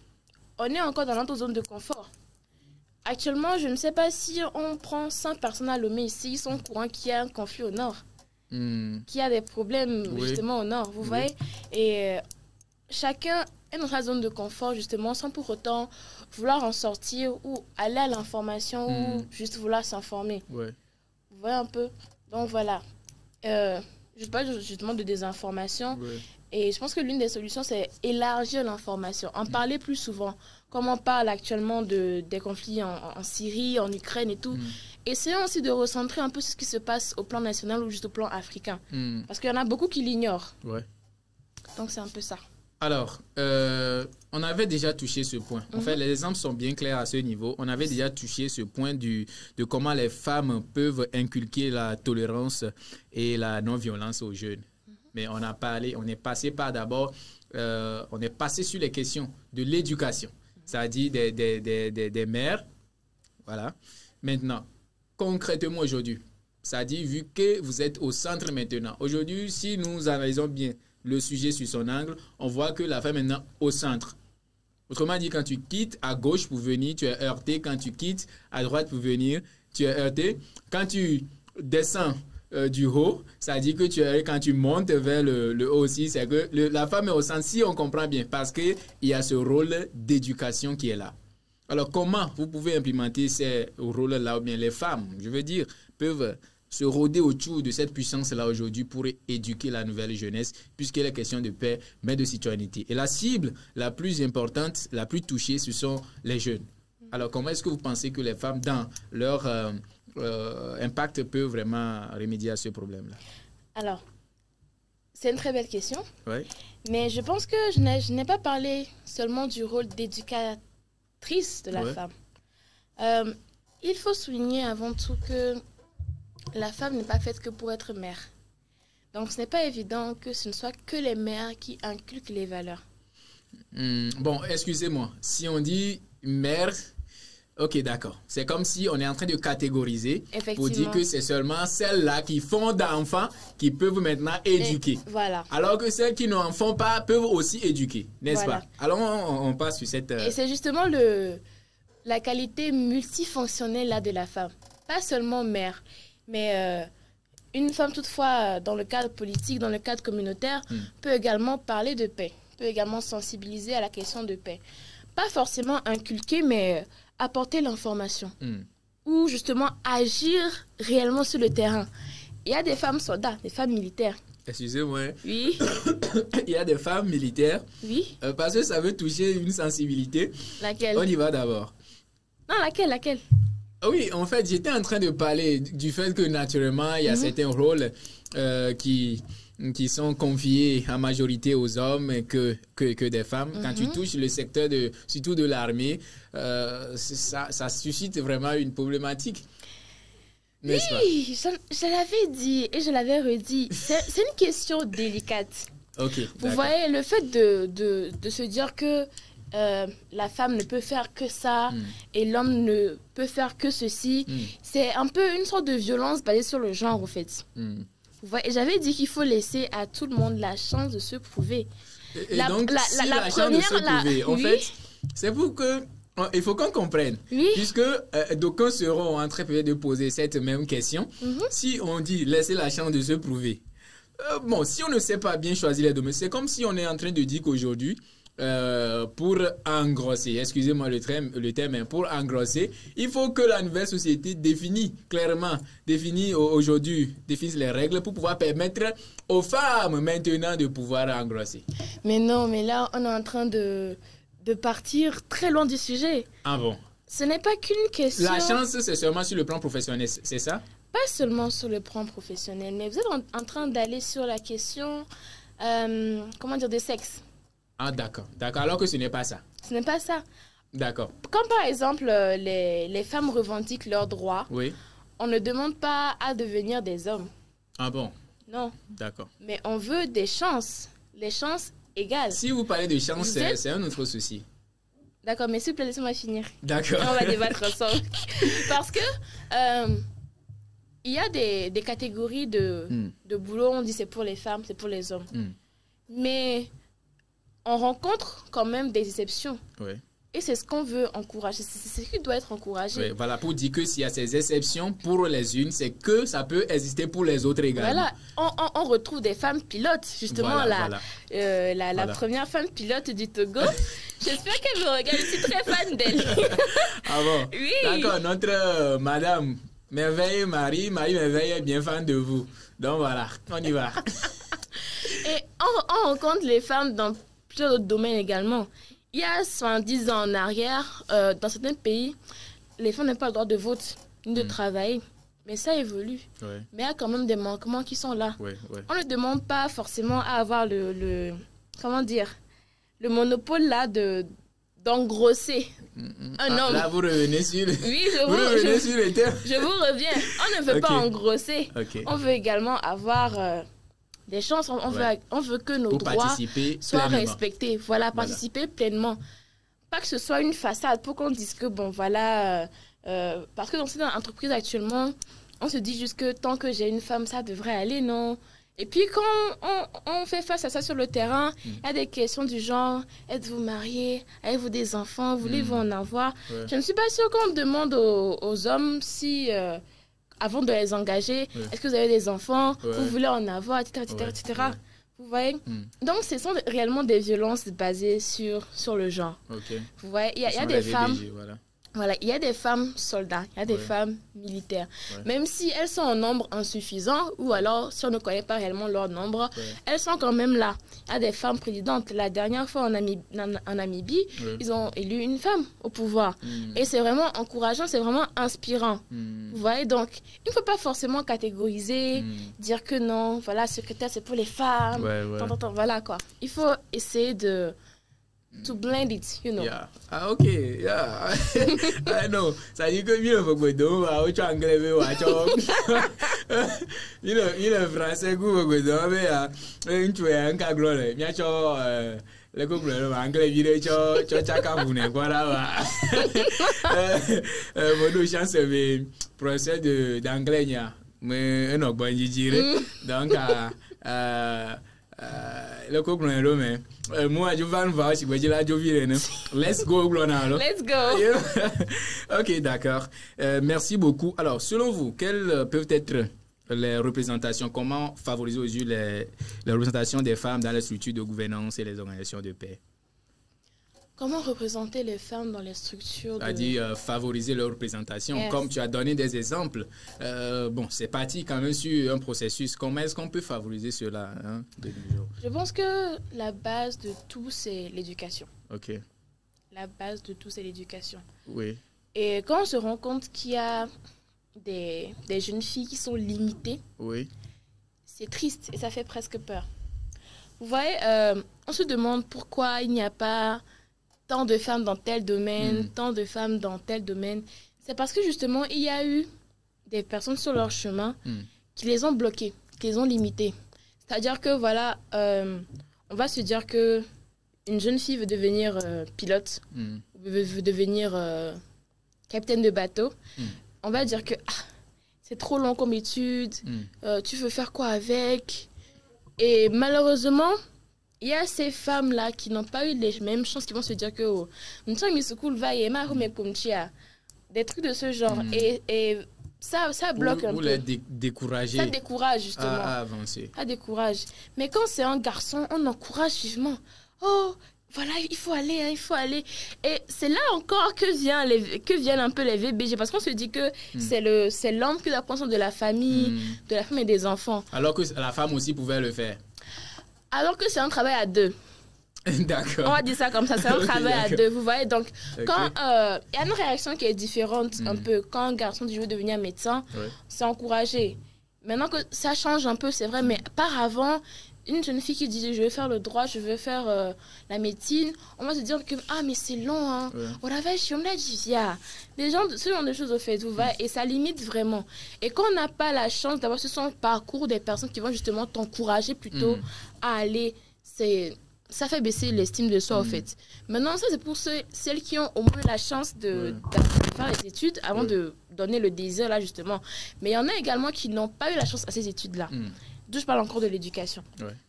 on est encore dans notre zone de confort. Actuellement, je ne sais pas si on prend 100 personnes à Lomé ici, ils sont au courant qu'il y a un conflit au nord, qu'il y a des problèmes, justement, au nord. Vous voyez? Et chacun est dans sa zone de confort, justement, sans pour autant vouloir en sortir ou aller à l'information ou juste vouloir s'informer. Vous voyez un peu? Donc, voilà. Je parle justement de désinformation. Et je pense que l'une des solutions, c'est élargir l'information, en parler plus souvent. Comme on parle actuellement des conflits en Syrie, en Ukraine et tout. Essayons aussi de recentrer un peu ce qui se passe au plan national ou juste au plan africain. Parce qu'il y en a beaucoup qui l'ignorent. Donc, c'est un peu ça. Alors, on avait déjà touché ce point. En fait, les exemples sont bien clairs à ce niveau. On avait déjà touché ce point de comment les femmes peuvent inculquer la tolérance et la non-violence aux jeunes. Mais on est passé par d'abord, on est passé sur les questions de l'éducation, c'est-à-dire des mères. Voilà. Maintenant, concrètement aujourd'hui, c'est-à-dire vu que vous êtes au centre maintenant, aujourd'hui, si nous analysons bien le sujet sur son angle, on voit que la femme est maintenant au centre. Autrement dit, quand tu quittes à gauche pour venir, tu es heurté. Quand tu quittes à droite pour venir, tu es heurté. Quand tu descends du haut, ça veut dire que quand tu montes vers le haut aussi, c'est que la femme est au centre, si on comprend bien, parce qu'il y a ce rôle d'éducation qui est là. Alors, comment vous pouvez implémenter ces rôles-là, ou bien les femmes, je veux dire, peuvent se rôder autour de cette puissance-là aujourd'hui pour éduquer la nouvelle jeunesse, puisqu'il est question de paix, mais de citoyenneté. Et la cible la plus importante, la plus touchée, ce sont les jeunes. Alors, comment est-ce que vous pensez que les femmes, dans leur impact, peuvent vraiment remédier à ce problème-là? Alors, c'est une très belle question. Mais je pense que je n'ai pas parlé seulement du rôle d'éducatrice de la femme. Il faut souligner avant tout que la femme n'est pas faite que pour être mère. Donc, ce n'est pas évident que ce ne soit que les mères qui inculquent les valeurs. Bon, excusez-moi. Si on dit mère, ok, d'accord. C'est comme si on est en train de catégoriser pour dire que c'est seulement celles-là qui font d'enfants qui peuvent maintenant éduquer. Voilà. Alors que celles qui n'en font pas peuvent aussi éduquer, n'est-ce pas? Alors, on passe sur cette... Et c'est justement la qualité multifonctionnelle là, de la femme. Pas seulement mère. Mais une femme, toutefois, dans le cadre politique, dans le cadre communautaire, peut également parler de paix, peut également sensibiliser à la question de paix. Pas forcément inculquer, mais apporter l'information. ou justement agir réellement sur le terrain. Il y a des femmes soldats, des femmes militaires. Excusez-moi. Oui. Il y a des femmes militaires. Oui. Parce que ça veut toucher une sensibilité. Laquelle? On y va d'abord. Non, laquelle? Oui, en fait, j'étais en train de parler du fait que naturellement, il y a certains rôles qui sont confiés en majorité aux hommes que des femmes. Quand tu touches le secteur, surtout de l'armée, ça suscite vraiment une problématique. N'est-ce pas? Oui, je l'avais dit et je l'avais redit. C'est une question délicate. Ok. Vous voyez, le fait de se dire que la femme ne peut faire que ça et l'homme ne peut faire que ceci, c'est un peu une sorte de violence basée sur le genre, au fait. Vous voyez, j'avais dit qu'il faut laisser à tout le monde la chance de se prouver. Et donc, si la chance de se prouver, en fait, c'est pour que... Il faut qu'on comprenne, puisque d'aucuns seront en train de poser cette même question. Si on dit laisser la chance de se prouver, bon, si on ne sait pas bien choisir les domaines, c'est comme si on est en train de dire qu'aujourd'hui, pour engrosser, excusez-moi le terme, mais pour engrosser, il faut que la nouvelle société définisse les règles pour pouvoir permettre aux femmes maintenant de pouvoir engrosser. Mais non, mais là, on est en train de partir très loin du sujet. Ah bon? Ce n'est pas qu'une question... La chance, c'est seulement sur le plan professionnel, c'est ça? Pas seulement sur le plan professionnel, mais vous êtes en train d'aller sur la question, des sexes. Ah, d'accord, alors que ce n'est pas ça. Ce n'est pas ça. D'accord. Comme par exemple, les femmes revendiquent leurs droits, on ne demande pas à devenir des hommes. Ah bon? Non. D'accord. Mais on veut des chances, les chances égales. Si vous parlez de chance, c'est un autre souci. D'accord, mais s'il vous plaît, laissez-moi finir. D'accord. On va débattre ensemble. Parce que il y a des catégories de boulot, on dit c'est pour les femmes, c'est pour les hommes. Mais on rencontre quand même des exceptions. Oui. Et c'est ce qu'on veut encourager. C'est ce qui doit être encouragé. Oui, voilà, pour dire que s'il y a ces exceptions pour les unes, c'est que ça peut exister pour les autres également. Voilà, on retrouve des femmes pilotes. Justement, la première femme pilote du Togo. J'espère qu'elle me regarde. Je suis très fan d'elle. Ah bon? Oui. D'accord, notre madame Merveille Marie Merveille est bien fan de vous. Donc voilà, on y va. Et on rencontre les femmes dans plusieurs autres domaines également. Il y a 70 ans en arrière, dans certains pays, les femmes n'ont pas le droit de vote ni de travailler. Mais ça évolue. Ouais. Mais il y a quand même des manquements qui sont là. Ouais. On ne demande pas forcément à avoir le monopole là d'engrosser un homme. Là, vous revenez sur le... Oui, sur le terme. Je vous reviens. On ne veut pas engrosser. Okay. On veut également avoir... des chances, on veut que nos droits soient respectés. Voilà, participer pleinement. Pas que ce soit une façade pour qu'on dise que, parce que dans cette entreprise actuellement, on se dit juste que tant que j'ai une femme, ça devrait aller, non. Et puis quand on fait face à ça sur le terrain, il y a des questions du genre, êtes-vous marié? Avez-vous des enfants? Voulez-vous en avoir? Je ne suis pas sûre qu'on demande aux hommes si... avant de les engager, est-ce que vous avez des enfants, vous voulez en avoir, etc. Vous voyez? Donc, ce sont réellement des violences basées sur le genre. Vous voyez, il y a des femmes... Voilà, il y a des femmes soldats, il y a des femmes militaires. Même si elles sont en nombre insuffisant, ou alors si on ne connaît pas réellement leur nombre, elles sont quand même là. Il y a des femmes présidentes. La dernière fois en Namibie, ils ont élu une femme au pouvoir. Et c'est vraiment encourageant, c'est vraiment inspirant. Vous voyez, donc, il ne faut pas forcément catégoriser, dire que non, voilà, secrétaire, c'est pour les femmes. Voilà, quoi. Il faut essayer to blend it, you know. Yeah. Ah, ok. Yeah. I know. Ça dit que mieux faut que tu vas au anglais il français mais une tu es un caglole. Mia cho le couple anglais vire cho chaka bune quoi là. Mon chance c'est professeur d'anglais nya. Mais un bon dire. Donc le couple est romain. Moi, je vais voir si vous avez la jovie. Let's go, Glonalo. Let's go. Ok, d'accord. Merci beaucoup. Alors, selon vous, quelles peuvent être les représentations? Comment favoriser aux yeux les représentations des femmes dans les structures de gouvernance et les organisations de paix? comment représenter les femmes dans les structures C'est-à-dire favoriser leur représentation. Comme tu as donné des exemples, bon, c'est parti quand même sur un processus. Comment est-ce qu'on peut favoriser cela de nos jours? Je pense que la base de tout, c'est l'éducation. OK. La base de tout, c'est l'éducation. Oui. Et quand on se rend compte qu'il y a des jeunes filles qui sont limitées, oui, c'est triste et ça fait presque peur. Vous voyez, on se demande pourquoi il n'y a pas tant de femmes dans tel domaine, tant de femmes dans tel domaine. C'est parce que justement, il y a eu des personnes sur leur chemin qui les ont bloquées, qui les ont limitées. C'est-à-dire que voilà, on va se dire que une jeune fille veut devenir pilote, veut devenir capitaine de bateau. On va dire que c'est trop long comme étude, tu veux faire quoi avec? Et malheureusement, il y a ces femmes-là qui n'ont pas eu les mêmes chances, qui vont se dire que des trucs de ce genre. Et ça bloque un peu. Ou les décourager. Ça décourage justement. À avancer. Ça décourage. Mais quand c'est un garçon, on encourage vivement. Oh, voilà, il faut aller, hein, il faut aller. Et c'est là encore que viennent un peu les VBG. Parce qu'on se dit que c'est l'homme qui doit prendre soin de la famille, de la femme et des enfants. Alors que la femme aussi pouvait le faire. Alors que c'est un travail à deux. D'accord. On va dire ça comme ça, c'est un travail à deux, vous voyez. Donc, quand il y a une réaction qui est différente un peu, quand un garçon dit je veux devenir médecin, c'est encouragé. Maintenant que ça change un peu, c'est vrai, mais par avant, une jeune fille qui dit je veux faire le droit, je veux faire la médecine, on va se dire que mais c'est long, hein. Les gens, ce genre de choses au fait, vous voyez, et ça limite vraiment. Et quand on n'a pas la chance d'avoir ce son parcours des personnes qui vont justement t'encourager plutôt à aller, ça fait baisser l'estime de soi, en fait. Maintenant, ça, c'est pour celles qui ont au moins la chance de faire les études avant de donner le désir, là, justement. Mais il y en a également qui n'ont pas eu la chance à ces études-là. D'où je parle encore de l'éducation.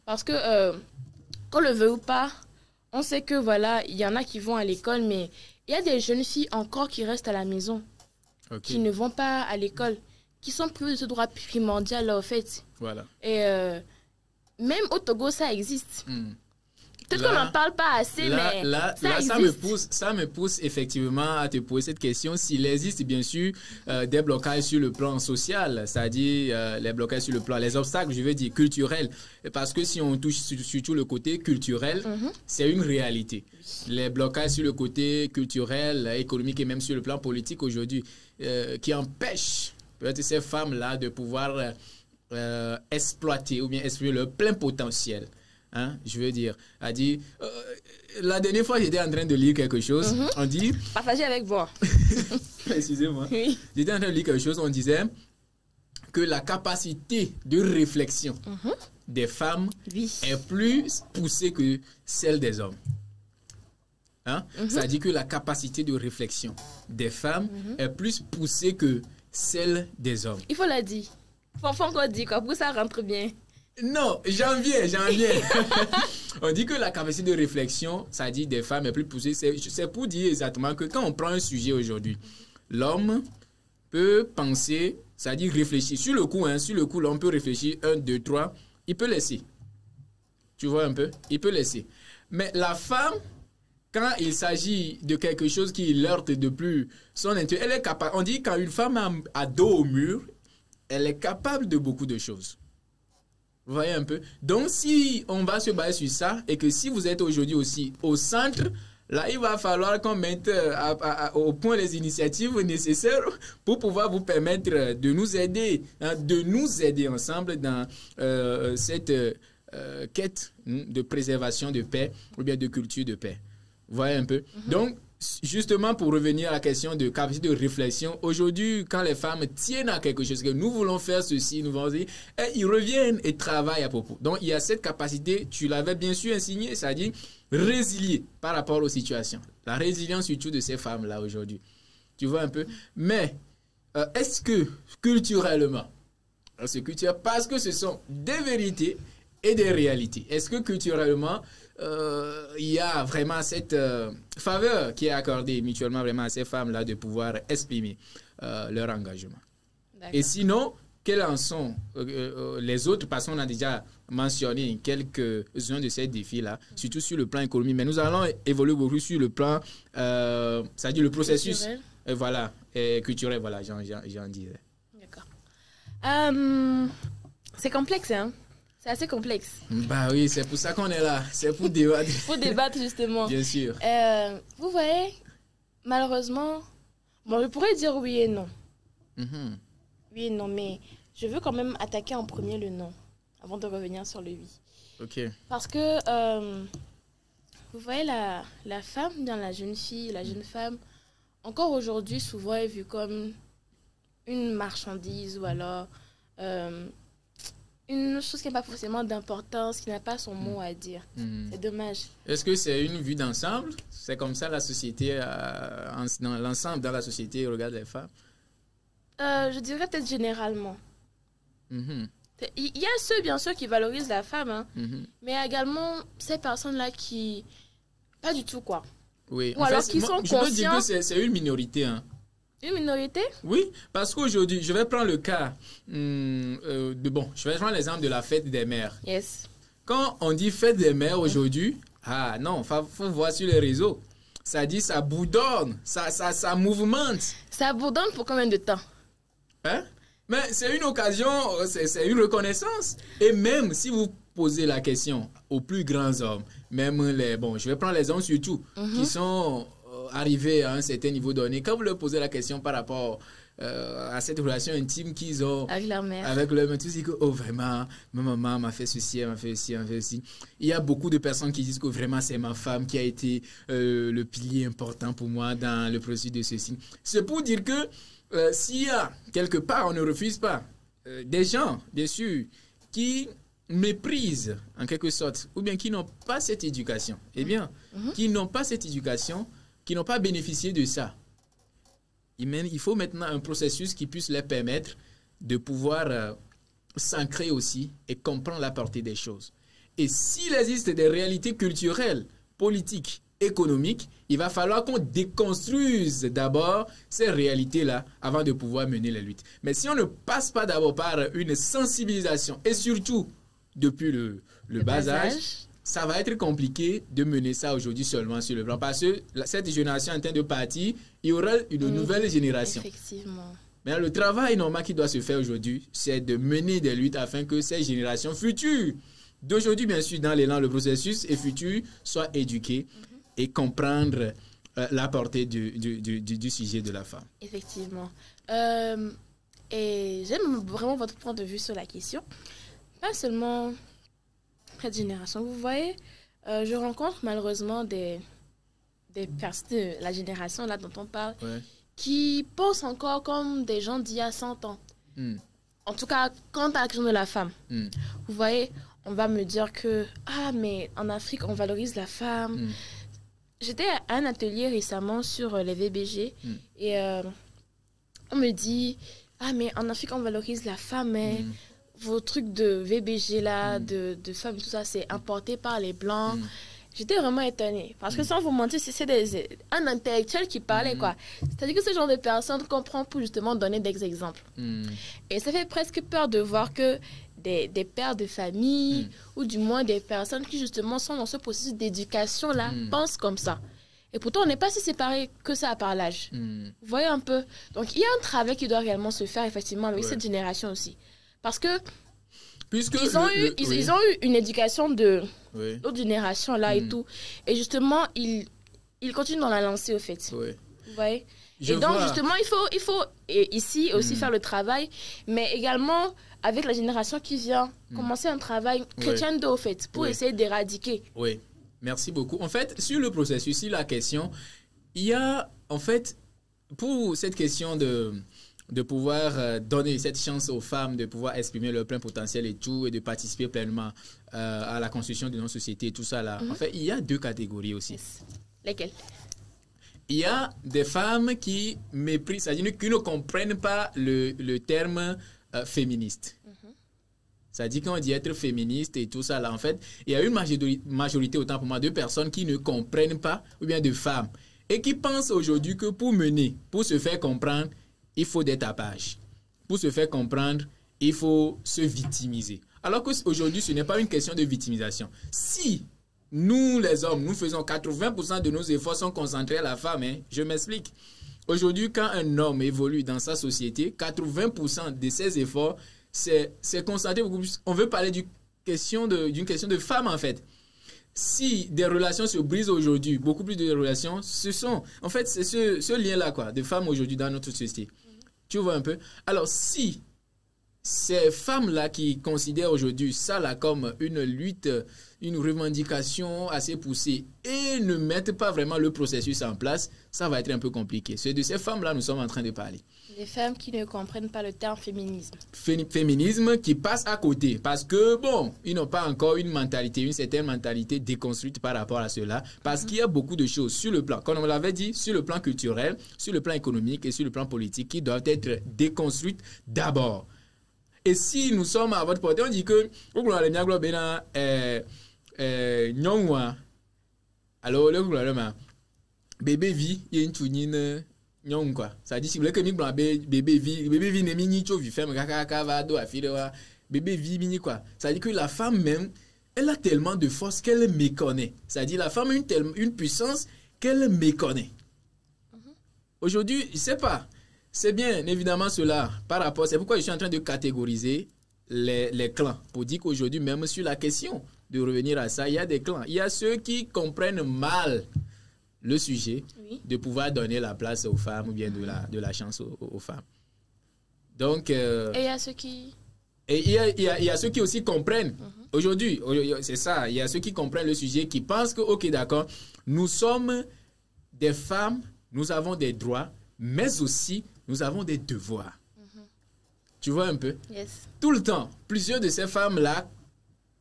Parce que, qu'on le veut ou pas, on sait que, voilà, il y en a qui vont à l'école, mais il y a des jeunes filles encore qui restent à la maison, qui ne vont pas à l'école, qui sont privées de ce droit primordial, là, en fait. Voilà. Et même au Togo, ça existe. Peut-être qu'on n'en parle pas assez, mais ça me pousse effectivement à te poser cette question. S'il existe bien sûr des blocages sur le plan social, c'est-à-dire les blocages sur le plan, les obstacles, je veux dire culturels, parce que si on touche surtout le côté culturel, c'est une réalité. Les blocages sur le côté culturel, économique et même sur le plan politique aujourd'hui, qui empêchent peut-être ces femmes-là de pouvoir exploiter ou bien exprimer leur plein potentiel. Je veux dire, la dernière fois j'étais en train de lire quelque chose, on dit... Partagez avec moi. Excusez-moi. Oui. J'étais en train de lire quelque chose, on disait que la capacité de réflexion des femmes est plus poussée que celle des hommes. Ça dit que la capacité de réflexion des femmes est plus poussée que celle des hommes. Il faut la dire. Faut encore dire quoi, pour que ça rentre bien. Non, j'en viens. On dit que la capacité de réflexion, ça dit des femmes est plus poussée. C'est pour dire exactement que quand on prend un sujet aujourd'hui, l'homme peut penser, ça dit réfléchir. Sur le coup, l'homme peut réfléchir 1, 2, 3, il peut laisser. Tu vois un peu? Il peut laisser. Mais la femme, quand il s'agit de quelque chose qui l'heurte de plus son intérêt, elle est capable. On dit quand une femme a dos au mur, elle est capable de beaucoup de choses. Vous voyez un peu? Donc, si on va se baser sur ça, et que si vous êtes aujourd'hui aussi au centre, là, il va falloir qu'on mette au point les initiatives nécessaires pour pouvoir vous permettre de nous aider ensemble dans cette quête de préservation de paix ou bien de culture de paix. Vous voyez un peu? Donc, justement, pour revenir à la question de capacité de réflexion, aujourd'hui, quand les femmes tiennent à quelque chose, que nous voulons faire ceci, nous voulons dire, ils reviennent et travaillent à propos. Donc, il y a cette capacité, tu l'avais bien sûr insinué, c'est-à-dire résilier par rapport aux situations. La résilience surtout de ces femmes-là aujourd'hui. Tu vois un peu? Mais, est-ce que culturellement, parce que ce sont des vérités et des réalités, est-ce que culturellement, il y a vraiment cette faveur qui est accordée mutuellement vraiment à ces femmes-là de pouvoir exprimer leur engagement. Et sinon, quels en sont les autres, parce qu'on a déjà mentionné quelques-uns de ces défis-là, surtout sur le plan économique. Mais nous allons évoluer beaucoup sur le plan, c'est-à-dire le processus culturel, voilà, j'en dirais. D'accord. C'est complexe, hein? C'est assez complexe. Bah oui, c'est pour ça qu'on est là. C'est pour débattre. Pour débattre, justement. Bien sûr. Vous voyez, malheureusement, bon, je pourrais dire oui et non. Oui et non, mais je veux quand même attaquer en premier le non, avant de revenir sur le oui. Ok. Parce que, vous voyez, la femme, bien la jeune fille, la jeune femme, encore aujourd'hui, souvent est vue comme une marchandise ou alors une chose qui n'a pas forcément d'importance, qui n'a pas son mot à dire. C'est dommage. Est-ce que c'est une vue d'ensemble? C'est comme ça la société, dans l'ensemble de la société regarde les femmes? Je dirais peut-être généralement. Il y a ceux, bien sûr, qui valorisent la femme, hein, mais également ces personnes-là qui... Pas du tout, quoi. Oui. Ou alors qui sont conscients... Je peux dire que c'est une minorité, hein. Une minorité? Oui, parce qu'aujourd'hui, je vais prendre le cas je vais prendre l'exemple de la fête des mères. Yes. Quand on dit fête des mères aujourd'hui, faut voir sur les réseaux. Ça dit, ça bourdonne, ça mouvemente. Ça bourdonne pour combien de temps? Hein? Mais c'est une occasion, c'est une reconnaissance. Et même si vous posez la question aux plus grands hommes, même je vais prendre les hommes surtout, qui sont arrivés à un certain niveau donné, quand vous leur posez la question par rapport à cette relation intime qu'ils ont avec leur mère, tous disent que vraiment, ma maman m'a fait ceci, elle m'a fait ceci, elle m'a fait ceci. Il y a beaucoup de personnes qui disent que vraiment c'est ma femme qui a été le pilier important pour moi dans le processus de ceci. C'est pour dire que s'il y a quelque part, on ne refuse pas des gens, bien sûr, qui méprisent en quelque sorte, ou bien qui n'ont pas cette éducation, qui n'ont pas cette éducation, qui n'ont pas bénéficié de ça. Il faut maintenant un processus qui puisse leur permettre de pouvoir s'ancrer aussi et comprendre la portée des choses. Et s'il existe des réalités culturelles, politiques, économiques, il va falloir qu'on déconstruise d'abord ces réalités-là avant de pouvoir mener les luttes. Mais si on ne passe pas d'abord par une sensibilisation et surtout depuis le bas âge, ça va être compliqué de mener ça aujourd'hui seulement sur le plan. Parce que cette génération est en train de partir, il y aura une nouvelle génération. Effectivement. Mais le travail normal qui doit se faire aujourd'hui, c'est de mener des luttes afin que ces générations futures, d'aujourd'hui bien sûr dans l'élan, le processus et futur, soient éduquées et comprendre la portée du sujet de la femme. Effectivement. Et j'aime vraiment votre point de vue sur la question. Pas seulement cette génération. Vous voyez, je rencontre malheureusement des personnes de la génération là dont on parle qui pensent encore comme des gens d'il y a 100 ans. En tout cas, quant à la question de la femme. Vous voyez, on va me dire que mais en Afrique, on valorise la femme. J'étais à un atelier récemment sur les VBG et on me dit mais en Afrique, on valorise la femme, mais vos trucs de VBG là, de femmes, tout ça, c'est importé par les Blancs. J'étais vraiment étonnée. Parce que sans vous mentir, c'est un intellectuel qui parlait, quoi. C'est-à-dire que ce genre de personnes comprend pour justement donner des exemples. Et ça fait presque peur de voir que des pères de famille, ou du moins des personnes qui justement sont dans ce processus d'éducation-là, pensent comme ça. Et pourtant, on n'est pas si séparés que ça par l'âge. Vous voyez un peu? Donc, il y a un travail qui doit réellement se faire, effectivement, avec cette génération aussi. Parce que ils ont eu une éducation de l'autre génération là et tout. Et justement, ils continuent dans la lancée au fait. Vous voyez? Justement, il faut ici aussi faire le travail, mais également avec la génération qui vient, commencer un travail chrétien au fait, pour essayer d'éradiquer. Oui, merci beaucoup. En fait, sur le processus, sur la question, il y a en fait, pour cette question de pouvoir donner cette chance aux femmes de pouvoir exprimer leur plein potentiel et tout, et de participer pleinement à la construction de nos sociétés et tout ça là. En fait, il y a deux catégories aussi. Lesquelles? Il y a des femmes qui méprisent, c'est-à-dire qui ne comprennent pas le terme féministe. C'est-à-dire qu'on dit être féministe et tout ça là. En fait, il y a une majorité, autant pour moi, de personnes qui ne comprennent pas, ou bien de femmes, et qui pensent aujourd'hui que pour se faire comprendre, il faut des tapages. Pour se faire comprendre, il faut se victimiser. Alors qu'aujourd'hui, ce n'est pas une question de victimisation. Si nous, les hommes, nous faisons 80% de nos efforts sont concentrés à la femme, hein, je m'explique. Aujourd'hui, quand un homme évolue dans sa société, 80% de ses efforts, c'est concentré beaucoup plus. On veut parler d'une question de femme, en fait. Si des relations se brisent aujourd'hui, beaucoup plus de relations, c'est ce lien-là, quoi, de femmes aujourd'hui dans notre société. Tu vois un peu? Alors, si ces femmes-là qui considèrent aujourd'hui ça là comme une lutte, une revendication assez poussée et ne mettent pas vraiment le processus en place, ça va être un peu compliqué. C'est de ces femmes-là nous sommes en train de parler. Les femmes qui ne comprennent pas le terme féminisme. Féminisme qui passe à côté parce que, bon, ils n'ont pas encore une certaine mentalité déconstruite par rapport à cela parce qu'il y a beaucoup de choses sur le plan, comme on l'avait dit, sur le plan culturel, sur le plan économique et sur le plan politique qui doivent être déconstruites d'abord. Et si nous sommes à votre portée, on dit que alors le bébé vit il y a une tournine quoi ça dit si vous voulez que bébé vit ne mini chovi femme kaka va do afire bébé vit mini quoi ça dit que la femme même elle a tellement de force qu'elle méconnaît, ça dit la femme a une puissance qu'elle méconnaît. Aujourd'hui, je sais pas. C'est bien, évidemment, cela, par rapport, c'est pourquoi je suis en train de catégoriser les clans, pour dire qu'aujourd'hui, même sur la question de revenir à ça, il y a des clans. Il y a ceux qui comprennent mal le sujet, oui, de pouvoir donner la place aux femmes ou bien de la chance aux femmes. Donc, et il y a ceux qui... Et il y a ceux qui aussi comprennent. Aujourd'hui, c'est ça, il y a ceux qui comprennent le sujet, qui pensent que, ok, d'accord, nous sommes des femmes, nous avons des droits, mais aussi nous avons des devoirs. Tu vois un peu? Yes. Tout le temps, plusieurs de ces femmes-là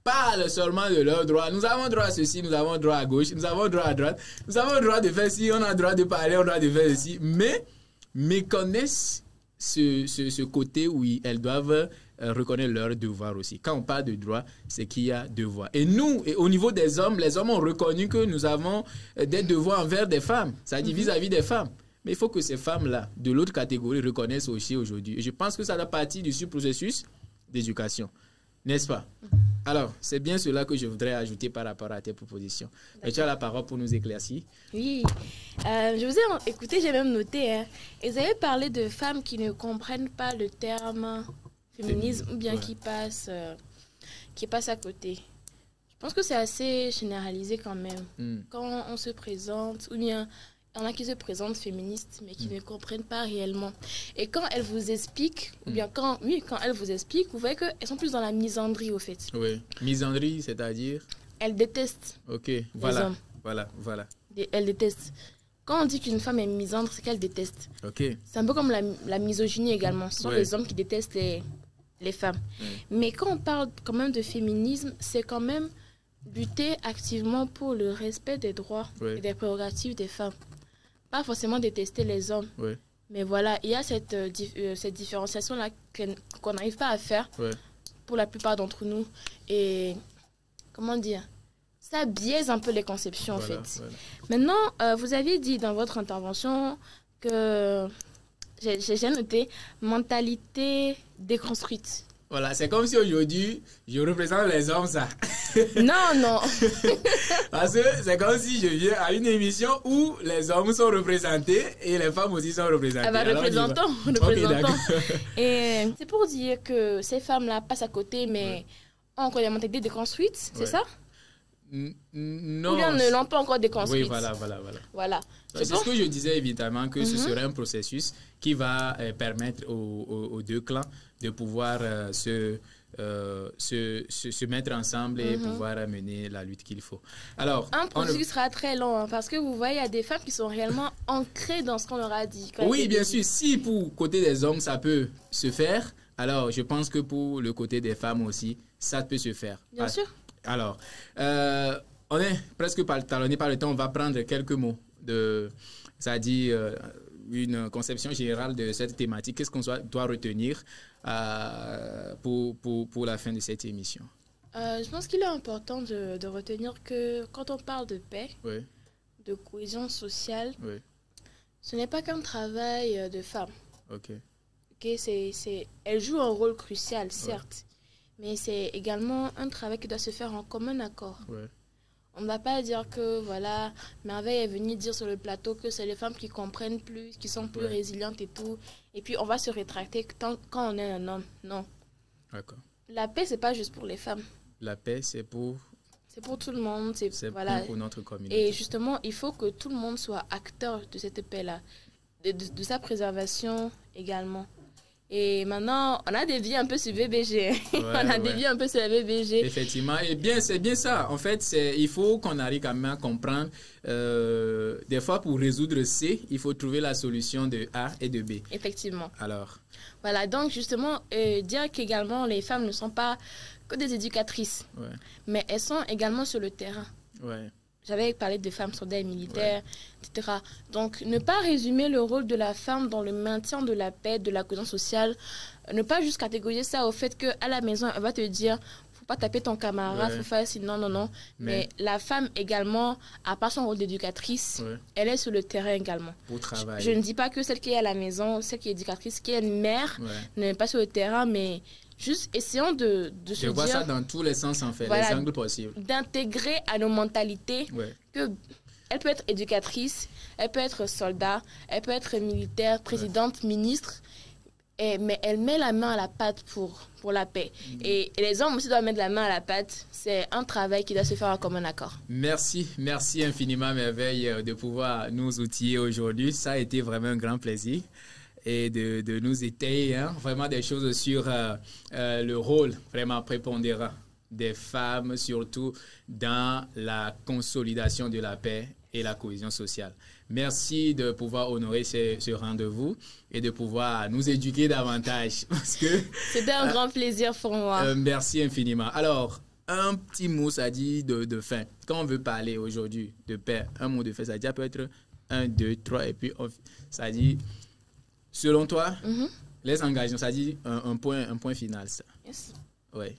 parlent seulement de leurs droits. Nous avons droit à ceci, nous avons droit à gauche, nous avons droit à droite, nous avons droit de faire ci, on a droit de parler, on a droit de faire ceci, mais méconnaissent ce côté où elles doivent reconnaître leurs devoirs aussi. Quand on parle de droits, c'est qu'il y a devoirs. Et nous, au niveau des hommes, les hommes ont reconnu que nous avons des devoirs envers des femmes, c'est-à-dire vis-à-vis des femmes. Mais il faut que ces femmes-là, de l'autre catégorie, reconnaissent aussi aujourd'hui. Et je pense que ça doit partir du processus d'éducation. N'est-ce pas? Alors, c'est bien cela que je voudrais ajouter par rapport à tes propositions. Et tu as la parole pour nous éclaircir. Oui. Je vous ai écouté, j'ai même noté. Hein. Et vous avez parlé de femmes qui ne comprennent pas le terme féminisme ou bien ouais, qui passent à côté. Je pense que c'est assez généralisé quand même. Quand on se présente, ou bien... Il y en a qui se présentent féministes, mais qui ne comprennent pas réellement. Et quand elles vous expliquent, ou bien quand elles vous expliquent, vous voyez qu'elles sont plus dans la misandrie, au fait. Oui, misandrie, c'est-à-dire? Elles détestent les hommes. Voilà. Elles détestent. Quand on dit qu'une femme est misandre, c'est qu'elle déteste. Okay. C'est un peu comme la misogynie également. Ce sont les hommes qui détestent les femmes. Mais quand on parle quand même de féminisme, c'est quand même lutter activement pour le respect des droits et des prérogatives des femmes. Pas forcément détester les hommes. Mais voilà, il y a cette différenciation-là qu'on n'arrive pas à faire pour la plupart d'entre nous. Et comment dire, ça biaise un peu les conceptions en fait. Maintenant, vous aviez dit dans votre intervention que, j'ai noté, mentalité déconstruite. Voilà, c'est comme si aujourd'hui, je représente les hommes, ça. Non. Parce que c'est comme si je viens à une émission où les hommes sont représentés et les femmes aussi sont représentées. Représentons. Okay, et c'est pour dire que ces femmes-là passent à côté, mais ont encore des mentalités déconstruites, c'est ça? Non. Ou bien ne l'ont pas encore déconstruite. Oui, voilà. C'est ce que je disais évidemment, que ce serait un processus qui va permettre aux deux clans de pouvoir se mettre ensemble et pouvoir mener la lutte qu'il faut. Alors, un processus sera très long, hein, parce que vous voyez, il y a des femmes qui sont réellement ancrées dans ce qu'on leur a dit. Oui, bien sûr. Si pour côté des hommes, ça peut se faire, alors je pense que pour le côté des femmes aussi, ça peut se faire. Bien sûr. Alors, on est presque talonné par le temps. On va prendre quelques mots c'est-à-dire une conception générale de cette thématique. Qu'est-ce qu'on doit retenir pour la fin de cette émission? Je pense qu'il est important de retenir que quand on parle de paix, de cohésion sociale, ce n'est pas qu'un travail de femmes. Elle joue un rôle crucial, certes, mais c'est également un travail qui doit se faire en commun accord. Ouais. On ne va pas dire que, voilà, Merveille est venue dire sur le plateau que c'est les femmes qui comprennent plus, qui sont plus résilientes et tout. Et puis, on va se rétracter quand on est un homme. Non. D'accord. La paix, c'est pas juste pour les femmes. La paix, c'est pour... C'est pour tout le monde. C'est pour notre communauté. Et justement, il faut que tout le monde soit acteur de cette paix-là, de sa préservation également. Et maintenant, on a dévié un peu sur VBG. On a dévié un peu sur la VBG. Effectivement. Et bien, c'est bien ça. En fait, il faut qu'on arrive quand même à comprendre. Des fois, pour résoudre C, il faut trouver la solution de A et de B. Effectivement. Alors. Voilà, donc justement, dire qu'également les femmes ne sont pas que des éducatrices, mais elles sont également sur le terrain. Ouais. J'avais parlé de femmes soldats et militaires, etc. Donc, ne pas résumer le rôle de la femme dans le maintien de la paix, de la cohésion sociale. Ne pas juste catégoriser ça au fait qu'à la maison, elle va te dire, faut pas taper ton camarade, faut faire ci, non, non, non. Mais la femme également, à part son rôle d'éducatrice, elle est sur le terrain également. Pour travailler. Je ne dis pas que celle qui est à la maison, celle qui est éducatrice, qui est une mère, n'est pas sur le terrain, mais... Juste essayons de se dire... Je vois ça dans tous les sens, en fait, les angles possibles. D'intégrer à nos mentalités que elle peut être éducatrice, elle peut être soldat, elle peut être militaire, présidente, ministre, mais elle met la main à la pâte pour la paix. Et les hommes aussi doivent mettre la main à la pâte. C'est un travail qui doit se faire en commun accord. Merci infiniment, Merveille, de pouvoir nous outiller aujourd'hui. Ça a été vraiment un grand plaisir. Et de nous étayer vraiment des choses sur le rôle vraiment prépondérant des femmes, surtout dans la consolidation de la paix et la cohésion sociale. Merci de pouvoir honorer ce rendez-vous et de pouvoir nous éduquer davantage. C'était un grand plaisir pour moi. Merci infiniment. Alors, un petit mot, ça dit de fin. Quand on veut parler aujourd'hui de paix, un mot de fin, ça dit, ça peut être 1, 2, 3, et puis ça dit... Selon toi, les engagements, ça dit un point final, ça. Yes. Oui.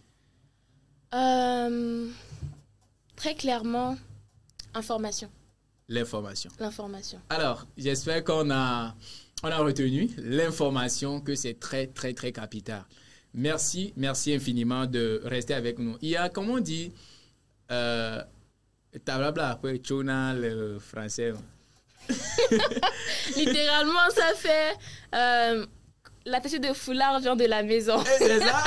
Très clairement, information. L'information. L'information. Alors, j'espère qu'on a retenu l'information, que c'est très, très, très capital. Merci infiniment de rester avec nous. Il y a, comme on dit, tablabla, après, chona, le français. Littéralement, ça fait l'attaché de foulard vient de la maison. C'est ça?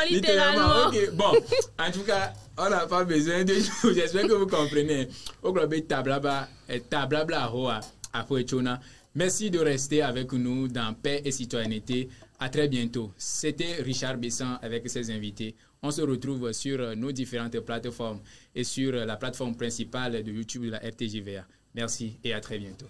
littéralement. Okay. Bon, en tout cas, on n'a pas besoin de nous. J'espère que vous comprenez. Au club tablabla hoa après chona. Merci de rester avec nous dans Paix et Citoyenneté. À très bientôt. C'était Richard Besson avec ses invités. On se retrouve sur nos différentes plateformes et sur la plateforme principale de YouTube de la RTJVA. Merci et à très bientôt.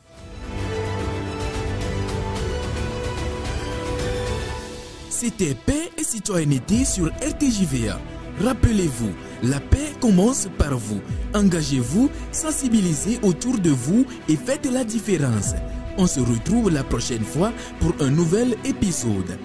C'était Paix et Citoyenneté sur RTJVA. Rappelez-vous, la paix commence par vous. Engagez-vous, sensibilisez autour de vous et faites la différence. On se retrouve la prochaine fois pour un nouvel épisode.